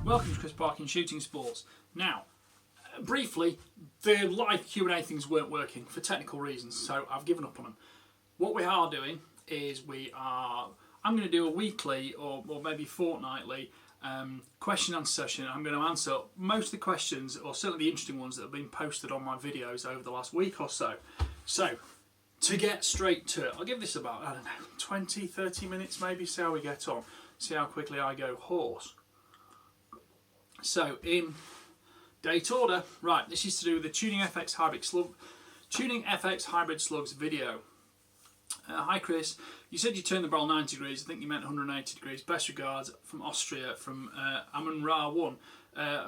Welcome to Chris Parkin Shooting Sports. Now, briefly, the live Q&A things weren't working for technical reasons, so I've given up on them. What we are doing is I'm going to do a weekly or maybe fortnightly question and answer session. I'm going to answer most of the questions, or certainly the interesting ones that have been posted on my videos over the last week or so. So, to get straight to it, I'll give this about, 20, 30 minutes maybe, see how we get on, see how quickly I go hoarse. So, in date order, right, this is to do with the Tuning FX Hybrid Slugs video. Hi Chris, you said you turned the barrel 90 degrees, I think you meant 180 degrees. Best regards from Austria, from Amun Ra 1.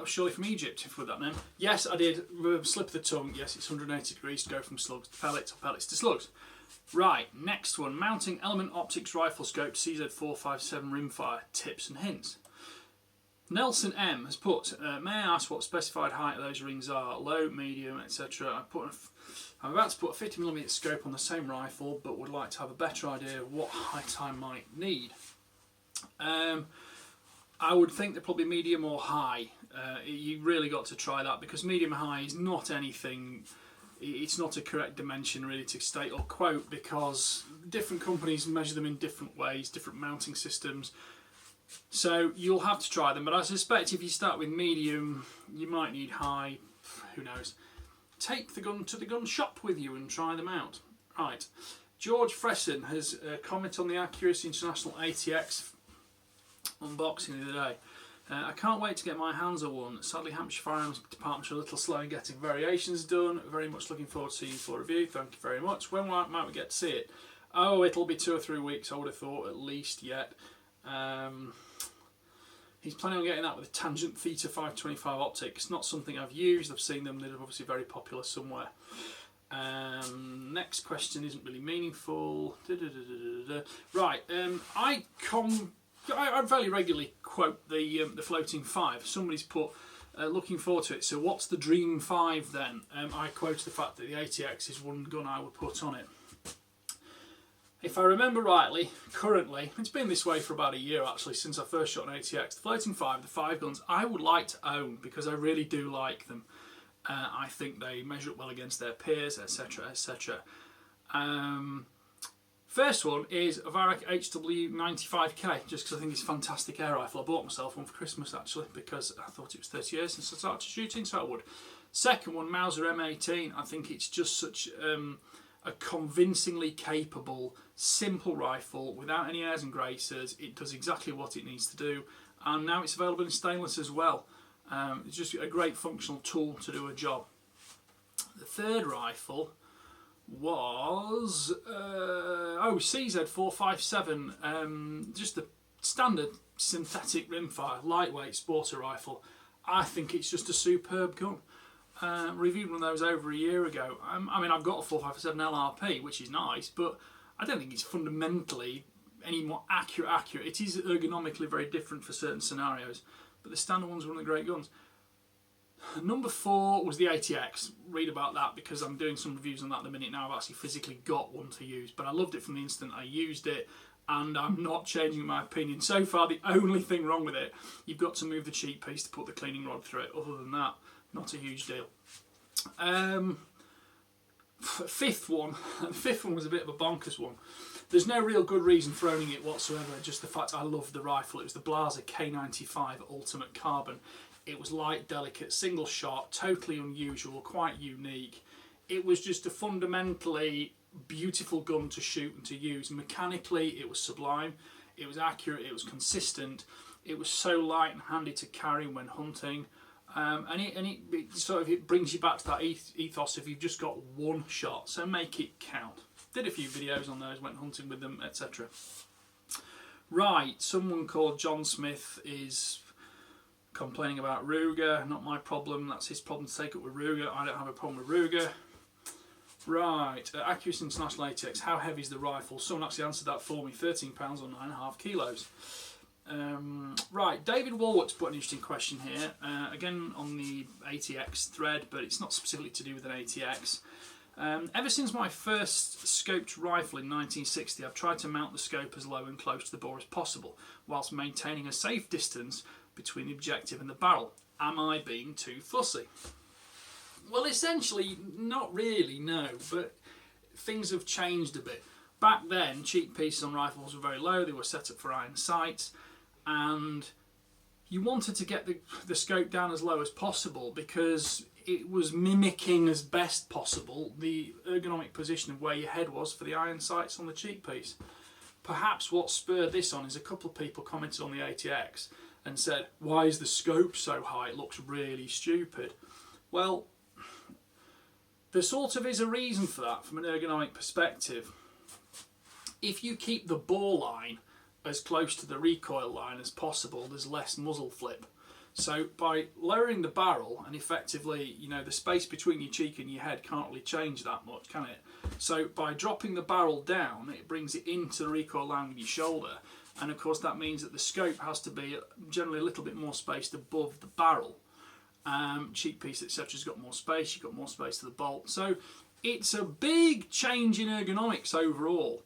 Surely from Egypt, if with that name. Yes, I did, slip of the tongue, yes, it's 180 degrees to go from slugs to pellets, or pellets to slugs. Right, next one, mounting Element Optics Rifle Scope CZ457 rimfire, tips and hints. Nelson M has put, may I ask what specified height of those rings are? Low, medium, etc. I'm about to put a 50mm scope on the same rifle, but would like to have a better idea of what height I might need. I would think they're probably medium or high. You really got to try that, because medium high is not anything, it's not a correct dimension really to state or quote, because different companies measure them in different ways, different mounting systems. So you'll have to try them, but I suspect if you start with medium, you might need high, who knows. Take the gun to the gun shop with you and try them out. Right, George Fresson has commented on the Accuracy International ATX unboxing the other day. I can't wait to get my hands on one. Sadly, Hampshire Firearms Department are a little slow in getting variations done. Very much looking forward to seeing you for review. Thank you very much. When might we get to see it? Oh, it'll be 2 or 3 weeks, I would have thought, at least yet. He's planning on getting that with a Tangent Theta 525 optic. It's not something I've used. I've seen them. They're obviously very popular somewhere. Next question isn't really meaningful. Right, I fairly regularly quote the Floating 5. Somebody's put looking forward to it. So what's the Dream 5 then? I quoted the fact that the ATX is one gun I would put on it. If I remember rightly, currently, it's been this way for about a year actually, since I first shot an ATX, the Floating 5, the 5 guns, I would like to own, because I really do like them. I think they measure up well against their peers, etc, etc. First one is a Varec HW95K, just because I think it's a fantastic air rifle. I bought myself one for Christmas actually, because I thought it was 30 years since I started shooting, so I would. Second one, Mauser M18, I think it's just such a convincingly capable, simple rifle without any airs and graces. It does exactly what it needs to do, and now it's available in stainless as well. It's just a great functional tool to do a job. The third rifle was CZ457, just a standard synthetic rimfire, lightweight sporter rifle. I think it's just a superb gun. Reviewed one of those over a year ago. I mean, I've got a 457 LRP, which is nice, but I don't think it's fundamentally any more accurate. It is ergonomically very different for certain scenarios, but the standard one's one of the great guns. Number 4 was the ATX. Read about that, because I'm doing some reviews on that at the minute now. I've actually physically got one to use, but I loved it from the instant I used it, and I'm not changing my opinion. So far, the only thing wrong with it, you've got to move the cheek piece to put the cleaning rod through it. Other than that, not a huge deal. Fifth one was a bit of a bonkers one. There's no real good reason for owning it whatsoever, just the fact I loved the rifle. It was the Blaser K95 Ultimate Carbon. It was light, delicate, single shot, totally unusual, quite unique. It was just a fundamentally beautiful gun to shoot and to use. Mechanically, it was sublime. It was accurate, it was consistent. It was so light and handy to carry when hunting. It brings you back to that ethos if you've just got one shot, so make it count. Did a few videos on those, went hunting with them, etc. Right, someone called John Smith is complaining about Ruger. Not my problem, that's his problem to take up with Ruger. I don't have a problem with Ruger. Right, Accuracy International ATX, how heavy is the rifle? Someone actually answered that for me, 13 pounds or 9.5 kilos. Right, David Walworth's put an interesting question here, again on the ATX thread, but it's not specifically to do with an ATX. Ever since my first scoped rifle in 1960, I've tried to mount the scope as low and close to the bore as possible, whilst maintaining a safe distance between the objective and the barrel. Am I being too fussy? Well, essentially, not really, no, but things have changed a bit. Back then, cheek pieces on rifles were very low, they were set up for iron sights, and you wanted to get the scope down as low as possible because it was mimicking as best possible the ergonomic position of where your head was for the iron sights on the cheek piece. Perhaps what spurred this on is a couple of people commented on the ATX and said, why is the scope so high? It looks really stupid. Well, there sort of is a reason for that from an ergonomic perspective. If you keep the bore line as close to the recoil line as possible, there's less muzzle flip. So by lowering the barrel, and effectively, you know, the space between your cheek and your head can't really change that much, can it? So by dropping the barrel down, it brings it into the recoil line with your shoulder. And of course that means that the scope has to be generally a little bit more spaced above the barrel. Cheek piece, etc. has got more space, you've got more space to the bolt. So it's a big change in ergonomics overall.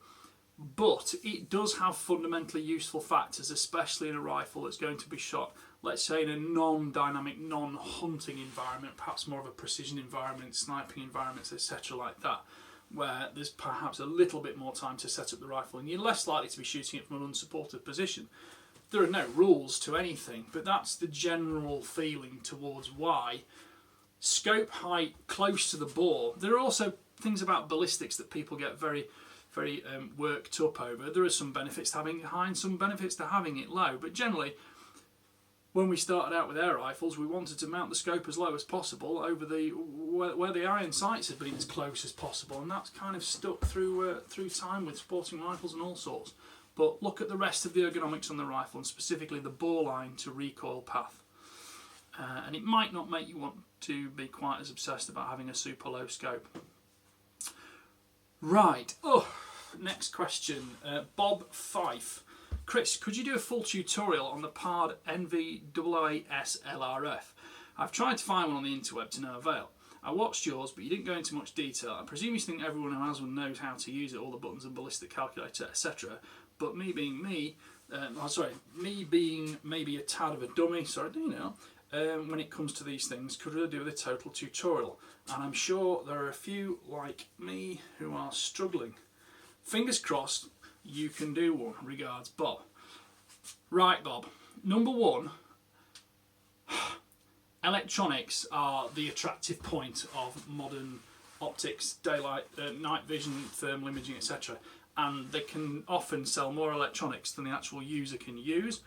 But it does have fundamentally useful factors, especially in a rifle that's going to be shot, let's say, in a non-dynamic, non-hunting environment, perhaps more of a precision environment, sniping environments, etc. like that, where there's perhaps a little bit more time to set up the rifle and you're less likely to be shooting it from an unsupported position. There are no rules to anything, but that's the general feeling towards why scope height close to the bore. There are also things about ballistics that people get very worked up over. There are some benefits to having it high and some benefits to having it low, but generally when we started out with air rifles we wanted to mount the scope as low as possible over where the iron sights have been as close as possible, and that's kind of stuck through time with sporting rifles and all sorts. But look at the rest of the ergonomics on the rifle, and specifically the bore line to recoil path, and it might not make you want to be quite as obsessed about having a super low scope. Right, next question. Bob Fife. Chris, could you do a full tutorial on the PARD NVAAS LRF? I've tried to find one on the interweb to no avail. I watched yours, but you didn't go into much detail. I presume you think everyone who has one knows how to use it, all the buttons and ballistic calculator, etc. But me being me being maybe a tad of a dummy, when it comes to these things, could really do with a total tutorial. And I'm sure there are a few like me who are struggling. Fingers crossed you can do one. Regards, Bob. Right, Bob. Number one, electronics are the attractive point of modern optics, daylight, night vision, thermal imaging, etc. And they can often sell more electronics than the actual user can use,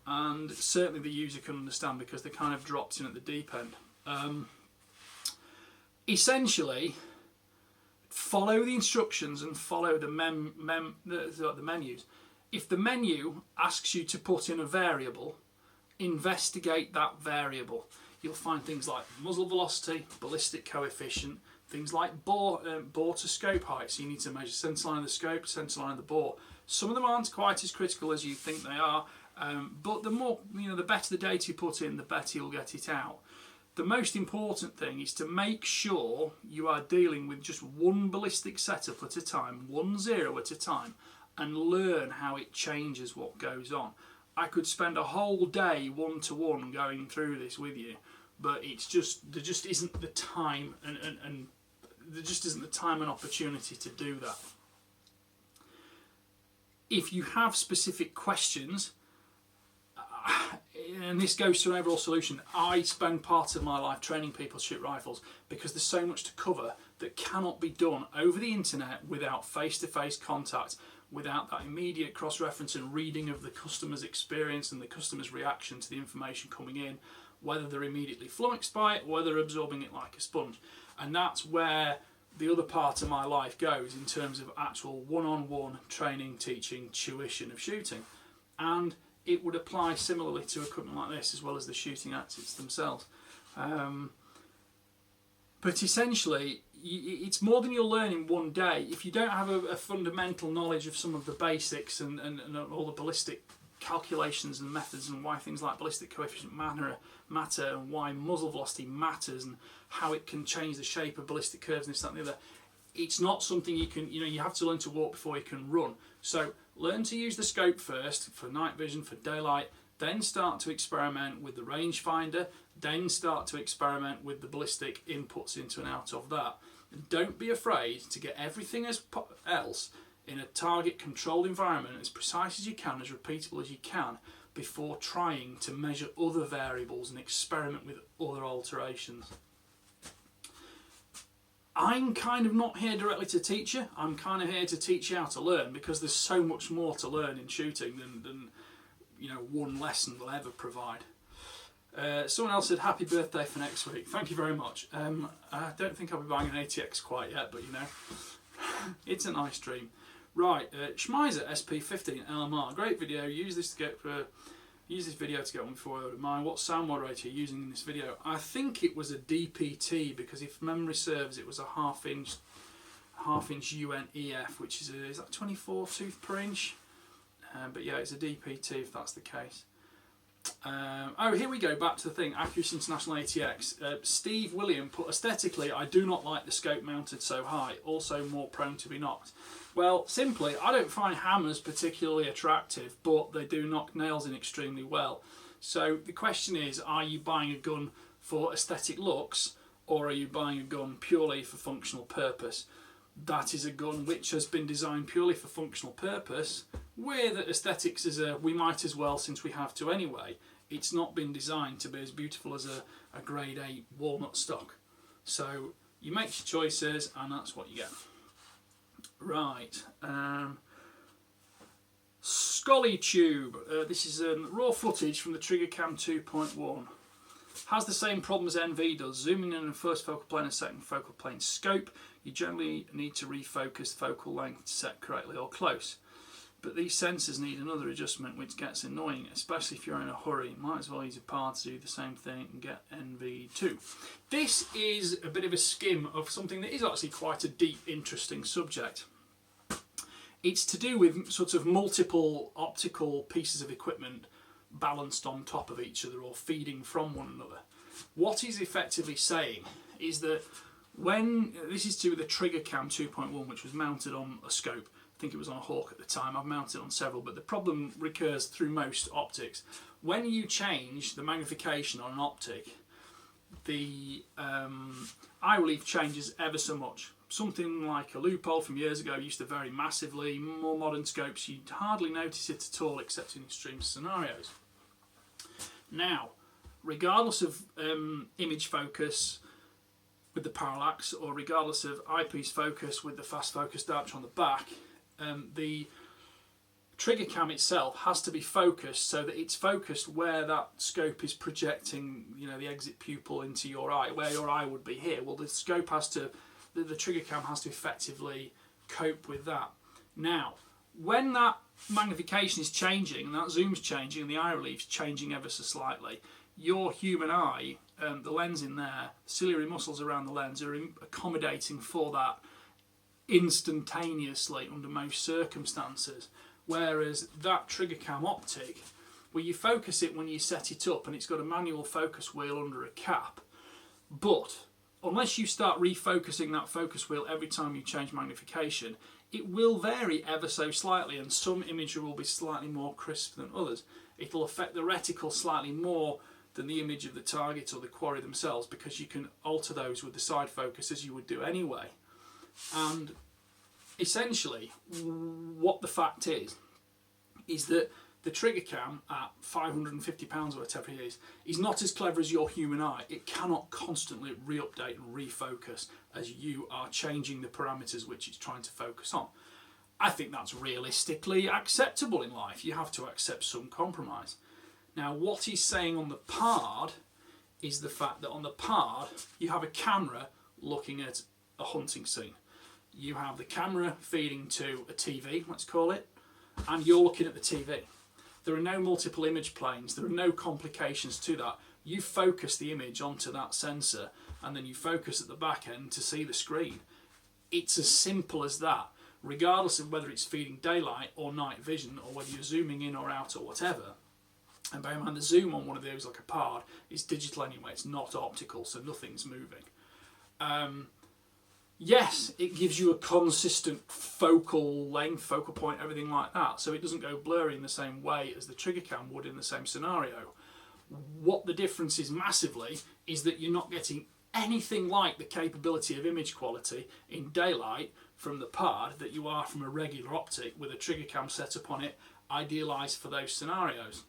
and certainly the user can understand because they kind of dropped in at the deep end. Essentially, follow the instructions and follow the menus. If the menu asks you to put in a variable, investigate that variable. You'll find things like muzzle velocity, ballistic coefficient, things like bore to scope height. So you need to measure centerline of the scope, centerline of the bore. Some of them aren't quite as critical as you think they are, but the more, the better the data you put in, the better you'll get it out. The most important thing is to make sure you are dealing with just one ballistic setup at a time, 1 0 at a time, and learn how it changes what goes on. I could spend a whole day one-to-one going through this with you, but there just isn't the time and there just isn't the time and opportunity to do that. If you have specific questions, and this goes to an overall solution, I spend part of my life training people to shoot rifles because there's so much to cover that cannot be done over the internet without face-to-face contact, without that immediate cross-reference and reading of the customer's experience and the customer's reaction to the information coming in, whether they're immediately flummoxed by it or whether they're absorbing it like a sponge. And that's where the other part of my life goes in terms of actual one-on-one training, teaching, tuition of shooting. And it would apply similarly to equipment like this as well as the shooting axes themselves. But essentially, it's more than you'll learn in one day. If you don't have a fundamental knowledge of some of the basics and all the ballistic calculations and methods and why things like ballistic coefficient matter and why muzzle velocity matters and how it can change the shape of ballistic curves and this, that and the other, it's not something you can, you have to learn to walk before you can run. So learn to use the scope first for night vision, for daylight, then start to experiment with the rangefinder, then start to experiment with the ballistic inputs into and out of that. And don't be afraid to get everything else in a target controlled environment as precise as you can, as repeatable as you can, before trying to measure other variables and experiment with other alterations. I'm kind of not here directly to teach you. I'm kind of here to teach you how to learn, because there's so much more to learn in shooting than one lesson will ever provide. Someone else said happy birthday for next week. Thank you very much. I don't think I'll be buying an ATX quite yet, but it's a nice dream. Right, Schmeiser SP15 LMR, great video. Use this video to get one before I order mine. What sound moderator are you using in this video? I think it was a DPT, because if memory serves, it was a half-inch UNEF, which is that 24 tooth per inch? But yeah, it's a DPT if that's the case. Here we go, back to the thing, Accuracy International ATX. Steve William put, aesthetically, I do not like the scope mounted so high, also more prone to be knocked. Well, simply, I don't find hammers particularly attractive, but they do knock nails in extremely well. So the question is, are you buying a gun for aesthetic looks, or are you buying a gun purely for functional purpose? That is a gun which has been designed purely for functional purpose, with aesthetics as we might as well, since we have to anyway. It's not been designed to be as beautiful as a grade 8 walnut stock. So you make your choices, and that's what you get. Right, Scully Tube. This is raw footage from the Trigger Cam 2.1. Has the same problem as NV does. Zooming in a first focal plane and second focal plane scope, you generally need to refocus focal length set correctly or close. But these sensors need another adjustment, which gets annoying, especially if you're in a hurry. Might as well use a par to do the same thing and get NV2. This is a bit of a skim of something that is actually quite a deep, interesting subject. It's to do with sort of multiple optical pieces of equipment balanced on top of each other or feeding from one another. What he's effectively saying is that when this is to do with the Trigger Cam 2.1, which was mounted on a scope, I think it was on a Hawk at the time, I've mounted on several, but the problem recurs through most optics. When you change the magnification on an optic, the eye relief changes ever so much. Something like a Loophole from years ago used to vary massively. More modern scopes, you'd hardly notice it at all, except in extreme scenarios. Now, regardless of image focus with the parallax, or regardless of eyepiece focus with the fast focus diopter on the back, the trigger cam itself has to be focused so that it's focused where that scope is projecting, the exit pupil into your eye, where your eye would be here. Well, the scope has to, the trigger cam has to effectively cope with that. Now, when that magnification is changing, and that zoom's changing, and the eye relief's changing ever so slightly, your human eye, the lens in there, ciliary muscles around the lens are accommodating for that instantaneously under most circumstances. Whereas that trigger cam optic, where you focus it when you set it up, and it's got a manual focus wheel under a cap, but unless you start refocusing that focus wheel every time you change magnification, it will vary ever so slightly, and some imagery will be slightly more crisp than others. It'll affect the reticle slightly more than the image of the target or the quarry themselves, because you can alter those with the side focus as you would do anyway. And essentially, what the fact is that the trigger cam at £550 or whatever it is not as clever as your human eye. It cannot constantly re-update and refocus as you are changing the parameters which it's trying to focus on. I think that's realistically acceptable in life. You have to accept some compromise. Now, what he's saying on the PARD is the fact that on the PARD you have a camera looking at a hunting scene. You have the camera feeding to a TV, let's call it, and you're looking at the TV. There are no multiple image planes, there are no complications to that. You focus the image onto that sensor, and then you focus at the back end to see the screen. It's as simple as that, regardless of whether it's feeding daylight or night vision, or whether you're zooming in or out or whatever. And bear in mind, the zoom on one of those, like a PARD, is digital anyway, it's not optical, so nothing's moving. Yes, it gives you a consistent focal length, focal point, everything like that, so it doesn't go blurry in the same way as the trigger cam would in the same scenario. What the difference is massively is that you're not getting anything like the capability of image quality in daylight from the Pard that you are from a regular optic with a trigger cam set up on it, idealised for those scenarios.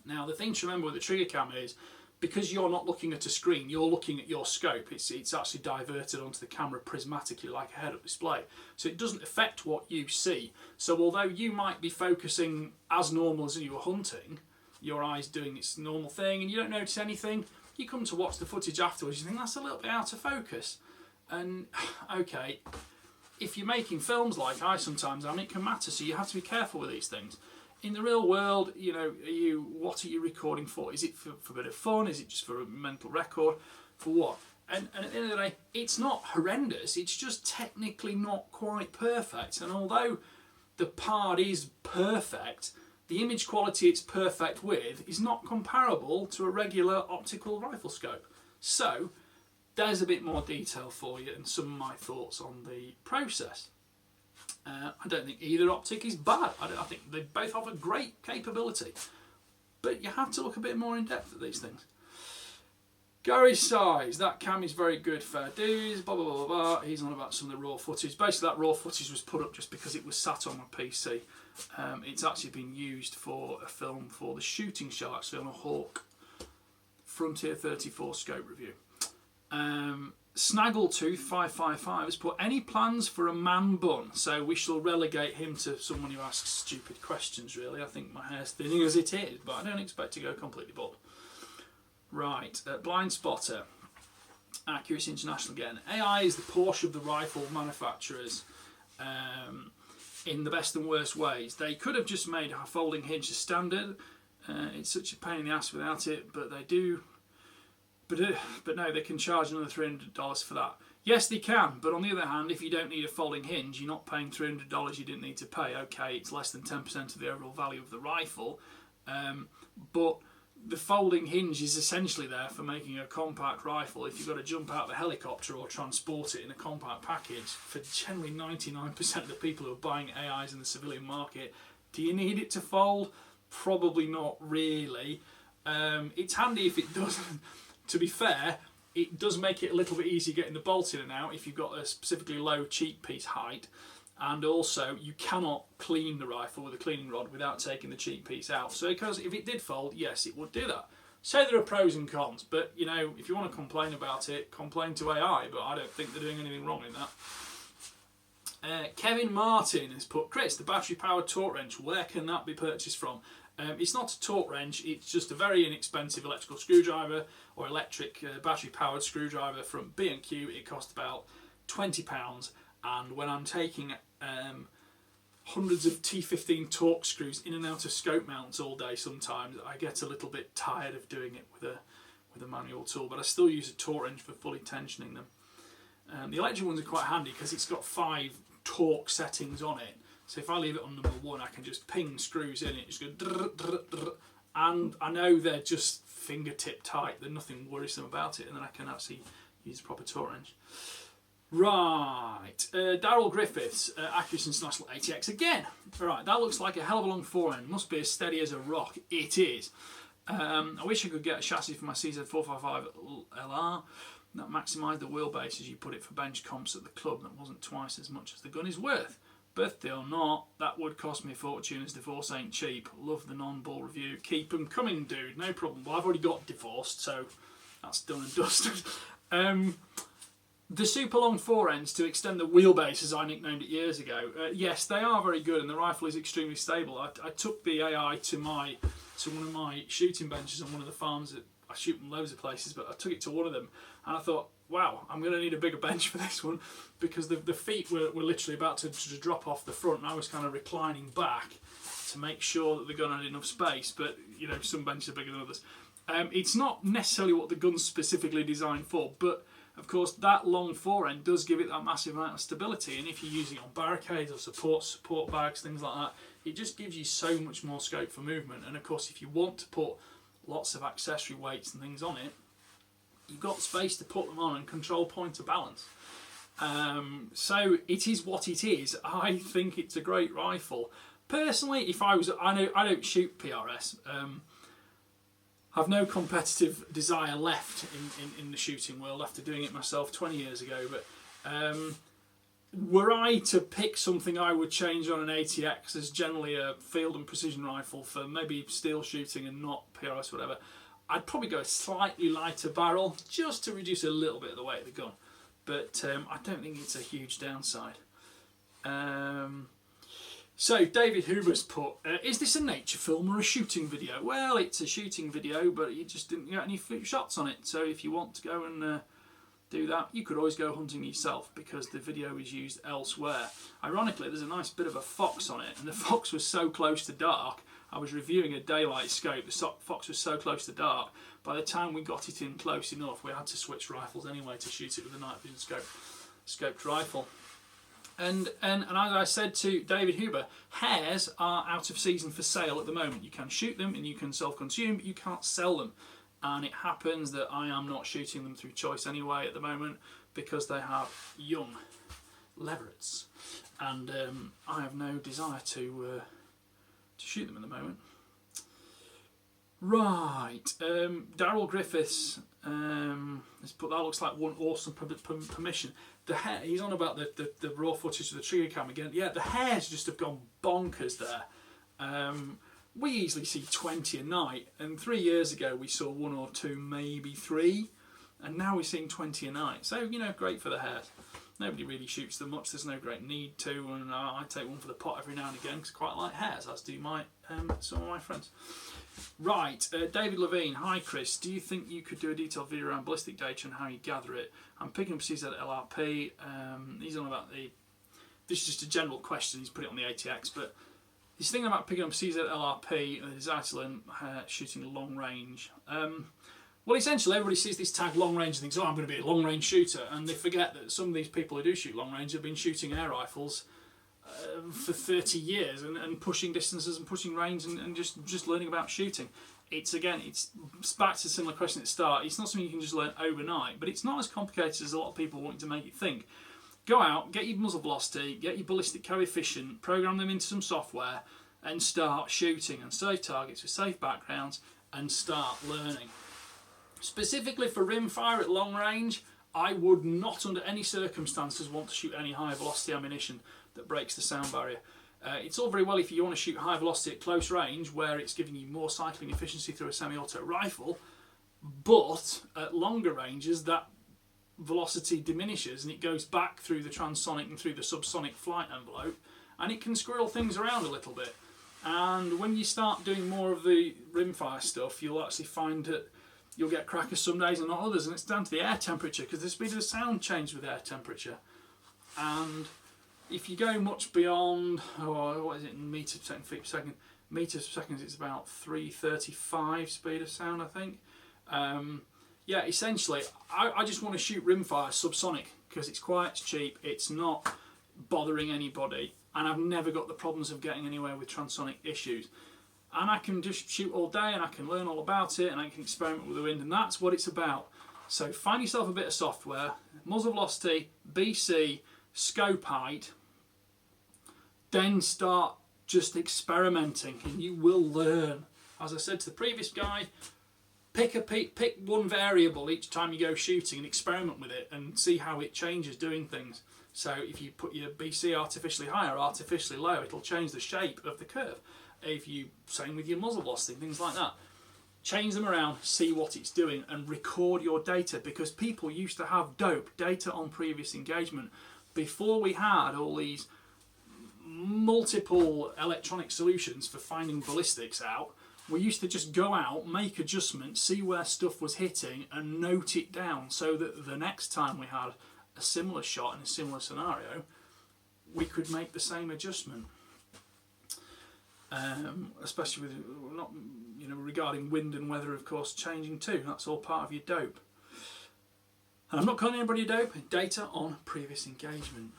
Now, the thing to remember with the trigger cam is, because you're not looking at a screen, you're looking at your scope. It's actually diverted onto the camera prismatically like a head-up display. So it doesn't affect what you see. So although you might be focusing as normal as you were hunting, your eye's doing its normal thing and you don't notice anything, you come to watch the footage afterwards, you think that's a little bit out of focus. And okay, if you're making films like I sometimes am, it can matter, so you have to be careful with these things. In the real world, you know, what are you recording for? Is it for a bit of fun? Is it just for a mental record? For what? And at the end of the day, it's not horrendous, it's just technically not quite perfect. And although the Pard is perfect, the image quality it's perfect with is not comparable to a regular optical rifle scope. So there's a bit more detail for you and some of my thoughts on the process. I don't think either optic is bad. I think they both offer great capability. But you have to look a bit more in depth at these things. Garage size. That cam is very good, fair dues, blah, blah, blah, blah. He's on about some of the raw footage. Basically, that raw footage was put up just because it was sat on my PC. It's actually been used for a film for the shooting show, actually, on a Hawk Frontier 34 scope review. Snaggletooth 555 has put, any plans for a man bun? So we shall relegate him to someone who asks stupid questions, really. I think my hair's thinning as it is, but I don't expect to go completely bald. Right, Blind Spotter. Accuracy International again. AI is the Porsche of the rifle manufacturers in the best and worst ways. They could have just made a folding hinge a standard. It's such a pain in the ass without it, but they do. But no, they can charge another $300 for that. Yes, they can, but on the other hand, if you don't need a folding hinge, you're not paying $300 you didn't need to pay. Okay, it's less than 10% of the overall value of the rifle, but the folding hinge is essentially there for making a compact rifle. If you've got to jump out of a helicopter or transport it in a compact package, for generally 99% of the people who are buying AIs in the civilian market, do you need it to fold? Probably not really. It's handy if it doesn't. To be fair, it does make it a little bit easier getting the bolt in and out if you've got a specifically low cheek piece height, and also you cannot clean the rifle with a cleaning rod without taking the cheek piece out. So because if it did fold, yes, it would do that. So there are pros and cons, but you know, if you want to complain about it, complain to AI, but I don't think they're doing anything wrong in that. Kevin Martin has put, Chris, the battery powered torque wrench, where can that be purchased from? It's not a torque wrench, it's just a very inexpensive electrical screwdriver or electric battery powered screwdriver from B&Q. It costs about £20, and when I'm taking hundreds of T15 torque screws in and out of scope mounts all day, sometimes I get a little bit tired of doing it with a manual tool, but I still use a torque wrench for fully tensioning them. The electric ones are quite handy because it's got 5 torque settings on it. So if I leave it on number 1, I can just ping screws in it, just go drr, drr, drr, and I know they're just fingertip tight, there's nothing worrisome about it, and then I can actually use a proper torque wrench. Right, Daryl Griffiths, Accuracy International ATX again. Right, that looks like a hell of a long forend, must be as steady as a rock. It is. I wish I could get a chassis for my CZ455 LR that maximised the wheelbase, as you put it, for bench comps at the club, that wasn't twice as much as the gun is worth. Birthday or not, that would cost me a fortune, as divorce ain't cheap. Love the non-ball review. Keep them coming, dude. No problem. Well, I've already got divorced, so that's done and dusted. The super long forends to extend the wheelbase, as I nicknamed it years ago, yes, they are very good, and the rifle is extremely stable. I took the AI to one of my shooting benches on one of the farms. I shoot from loads of places, but I took it to one of them, and I thought, wow, I'm going to need a bigger bench for this one, because the feet were literally about to drop off the front, and I was kind of reclining back to make sure that the gun had enough space. But you know, some benches are bigger than others. It's not necessarily what the gun's specifically designed for, but of course that long forend does give it that massive amount of stability, and if you're using it on barricades or support bags, things like that, it just gives you so much more scope for movement. And of course, if you want to put lots of accessory weights and things on it, you've got space to put them on and control point of balance. So it is what it is. I think it's a great rifle. Personally, if I don't shoot PRS. I've no competitive desire left in the shooting world after doing it myself 20 years ago. But were I to pick something I would change on an ATX as generally a field and precision rifle for maybe steel shooting and not PRS, whatever, I'd probably go a slightly lighter barrel just to reduce a little bit of the weight of the gun. But I don't think it's a huge downside. So David Huber's put, is this a nature film or a shooting video? Well, it's a shooting video, but you just didn't get any shots on it. So if you want to go and do that, you could always go hunting yourself because the video is used elsewhere. Ironically, there's a nice bit of a fox on it, and the fox was so close to dark. I was reviewing a daylight scope. The fox was so close to dark. By the time we got it in close enough, we had to switch rifles anyway to shoot it with a night vision scoped rifle. And as I said to David Huber, hares are out of season for sale at the moment. You can shoot them and you can self-consume, but you can't sell them. And it happens that I am not shooting them through choice anyway at the moment because they have young leverets, and I have no desire to shoot them at the moment. Right, Daryl Griffiths has put, that looks like one awesome permission. The hair, he's on about the raw footage of the trigger cam again. Yeah, the hairs just have gone bonkers there. We easily see 20 a night, and 3 years ago we saw 1 or 2, maybe 3, and now we're seeing 20 a night. So, you know, great for the hares. Nobody really shoots them much, there's no great need to, and I take one for the pot every now and again because I quite like hares, as do some of my friends. Right, David Levine, hi Chris, do you think you could do a detailed video around ballistic data and how you gather it? I'm picking up CZ LRP, he's on about this is just a general question, he's put it on the ATX, but he's thinking about picking up CZ LRP and the desire to learn shooting long range. Well, essentially everybody sees this tag long range and thinks, oh, I'm going to be a long range shooter, and they forget that some of these people who do shoot long range have been shooting air rifles for 30 years and pushing distances and pushing range and just learning about shooting. It's back to a similar question at the start. It's not something you can just learn overnight, but it's not as complicated as a lot of people want to make it think. Go out, get your muzzle velocity, get your ballistic coefficient, program them into some software, and start shooting and save targets with safe backgrounds and start learning. Specifically for rimfire at long range, I would not under any circumstances want to shoot any high velocity ammunition that breaks the sound barrier. It's all very well if you want to shoot high velocity at close range where it's giving you more cycling efficiency through a semi-auto rifle, but at longer ranges that velocity diminishes and it goes back through the transonic and through the subsonic flight envelope, and it can squirrel things around a little bit. And when you start doing more of the rimfire stuff, you'll actually find that you'll get crackers some days and not others, and it's down to the air temperature because the speed of the sound changes with air temperature. And if you go much beyond, what is it, meters per second, feet per second? Meters per second, it's about 335 speed of sound, I think. Yeah, essentially, I just want to shoot rimfire subsonic because it's quiet, it's cheap, it's not bothering anybody, and I've never got the problems of getting anywhere with transonic issues. And I can just shoot all day and I can learn all about it and I can experiment with the wind, and that's what it's about. So find yourself a bit of software, muzzle velocity, BC, scope height, then start just experimenting and you will learn. As I said to the previous guy, pick one variable each time you go shooting and experiment with it and see how it changes doing things. So if you put your BC artificially high or artificially low, it'll change the shape of the curve. If you, same with your muzzle velocity, things like that. Change them around, see what it's doing, and record your data, because people used to have data on previous engagement. Before we had all these multiple electronic solutions for finding ballistics out, we used to just go out, make adjustments, see where stuff was hitting, and note it down so that the next time we had a similar shot in a similar scenario, we could make the same adjustment. Especially with regarding wind and weather, of course, changing too. That's all part of your dope. And I'm not calling anybody a dope. Data on previous engagement.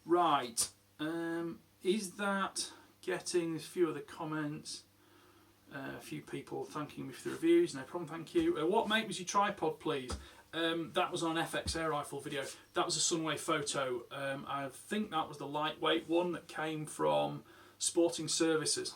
Right. Is that getting a few of the comments? A few people thanking me for the reviews. No problem. Thank you. What make was your tripod, please? That was on an FX air rifle video. That was a Sunway photo. I think that was the lightweight one that came from Sporting Services.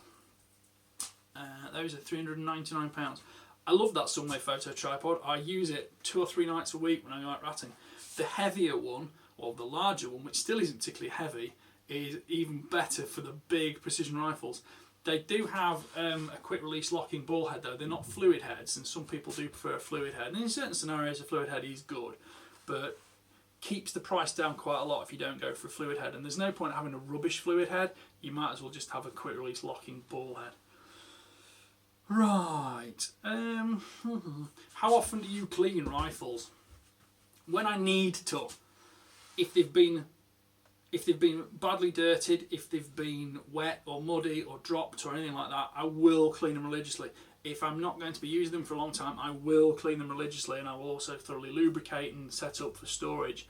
Those are £399. I love that Sunway photo tripod. I use it 2 or 3 nights a week when I go out ratting. The heavier one, or the larger one, which still isn't particularly heavy, is even better for the big precision rifles. They do have a quick release locking ball head though. They're not fluid heads, and some people do prefer a fluid head. And in certain scenarios a fluid head is good, but keeps the price down quite a lot if you don't go for a fluid head. And there's no point having a rubbish fluid head. You might as well just have a quick release locking ball head. Right. How often do you clean rifles? When I need to. If they've been badly dirted, if they've been wet or muddy or dropped or anything like that, I will clean them religiously. If I'm not going to be using them for a long time, I will clean them religiously, and I will also thoroughly lubricate and set up for storage.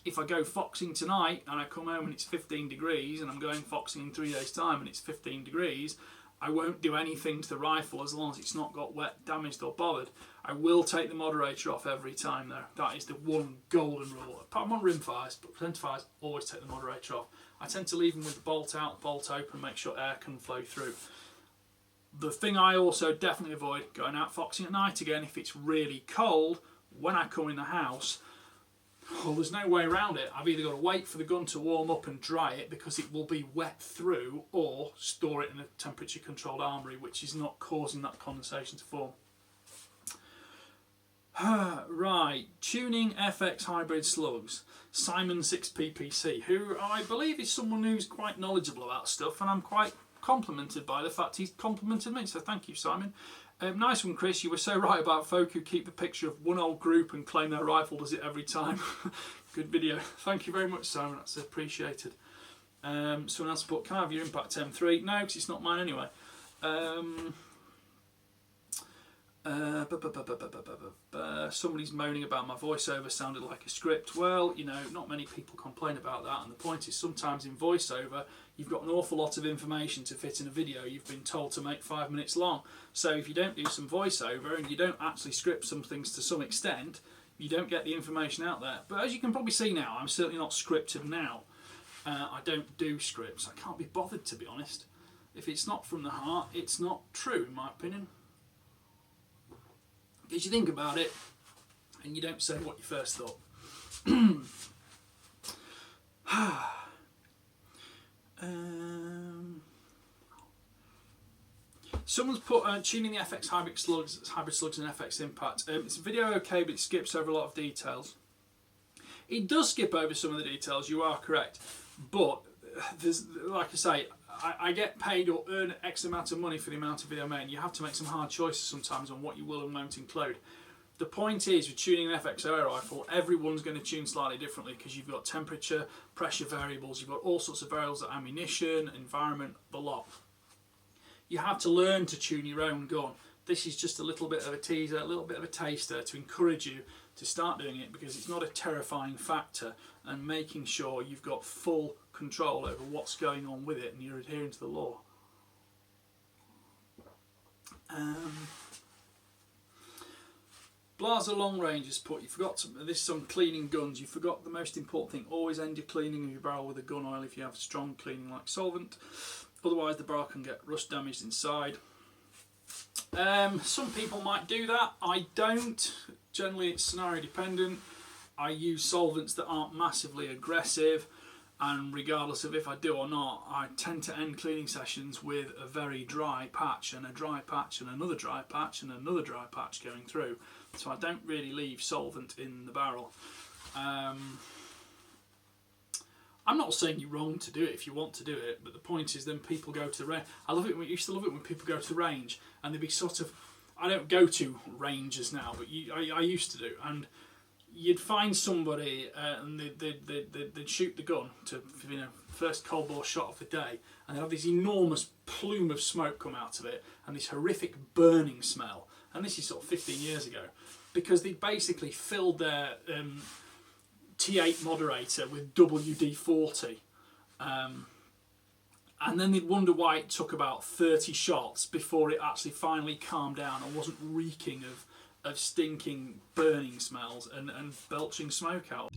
If I go foxing tonight and I come home and it's 15 degrees and I'm going foxing in 3 days time and it's 15 degrees, I won't do anything to the rifle as long as it's not got wet, damaged or bothered. I will take the moderator off every time though. That is the one golden rule. Apart from on rimfires, but centerfires, always take the moderator off. I tend to leave them with the bolt out, bolt open, make sure air can flow through. The thing I also definitely avoid, going out foxing at night again, if it's really cold, when I come in the house, well, there's no way around it. I've either got to wait for the gun to warm up and dry it because it will be wet through, or store it in a temperature controlled armoury which is not causing that condensation to form. Right, tuning FX hybrid slugs. Simon 6PPC, who I believe is someone who's quite knowledgeable about stuff, and I'm quite complimented by the fact he's complimented me, so thank you, Simon. Nice one, Chris. You were so right about folk who keep the picture of one old group and claim their rifle does it every time. Good video. Thank you very much, Simon. That's appreciated. Someone else put, can I have your Impact M3? No, because it's not mine anyway. Somebody's moaning about my voiceover sounded like a script. Well, you know, not many people complain about that, and the point is sometimes in voiceover you've got an awful lot of information to fit in a video you've been told to make 5 minutes long. So if you don't do some voiceover and you don't actually script some things to some extent, you don't get the information out there. But as you can probably see now, I'm certainly not scripted now. I don't do scripts. I can't be bothered, to be honest. If it's not from the heart, it's not true, in my opinion. Because you think about it and you don't say what you first thought. Someone's put tuning the FX hybrid slugs and FX impact. It's a video okay, but it skips over a lot of details. It does skip over some of the details, you are correct. But there's, like I say, I get paid or earn X amount of money for the amount of video I make, and you have to make some hard choices sometimes on what you will and won't include. The point is, with tuning an FX air rifle, everyone's going to tune slightly differently because you've got temperature, pressure variables, you've got all sorts of variables like ammunition, environment, the lot. You have to learn to tune your own gun. This is just a little bit of a teaser, a little bit of a taster to encourage you to start doing it, because it's not a terrifying factor, and making sure you've got full control over what's going on with it and you're adhering to the law. Blazer Long Range has put, you forgot to, this is on cleaning guns, you forgot the most important thing: always end your cleaning of your barrel with a gun oil if you have strong cleaning like solvent, otherwise the barrel can get rust damaged inside. Some people might do that, I don't. Generally it's scenario dependent. I use solvents that aren't massively aggressive, and regardless of if I do or not, I tend to end cleaning sessions with a very dry patch and a dry patch and another dry patch and another dry patch going through. So I don't really leave solvent in the barrel. I'm not saying you're wrong to do it if you want to do it, but the point is then people go to the range. I used to love it when people go to the range and they'd be sort of, I don't go to ranges now, but I used to do, and you'd find somebody and they'd shoot the gun to, you know, first cold bore shot of the day, and they'd have this enormous plume of smoke come out of it and this horrific burning smell. And this is sort of 15 years ago, because they basically filled their T8 moderator with WD-40, and then they'd wonder why it took about 30 shots before it actually finally calmed down and wasn't reeking of stinking, burning smells and belching smoke out.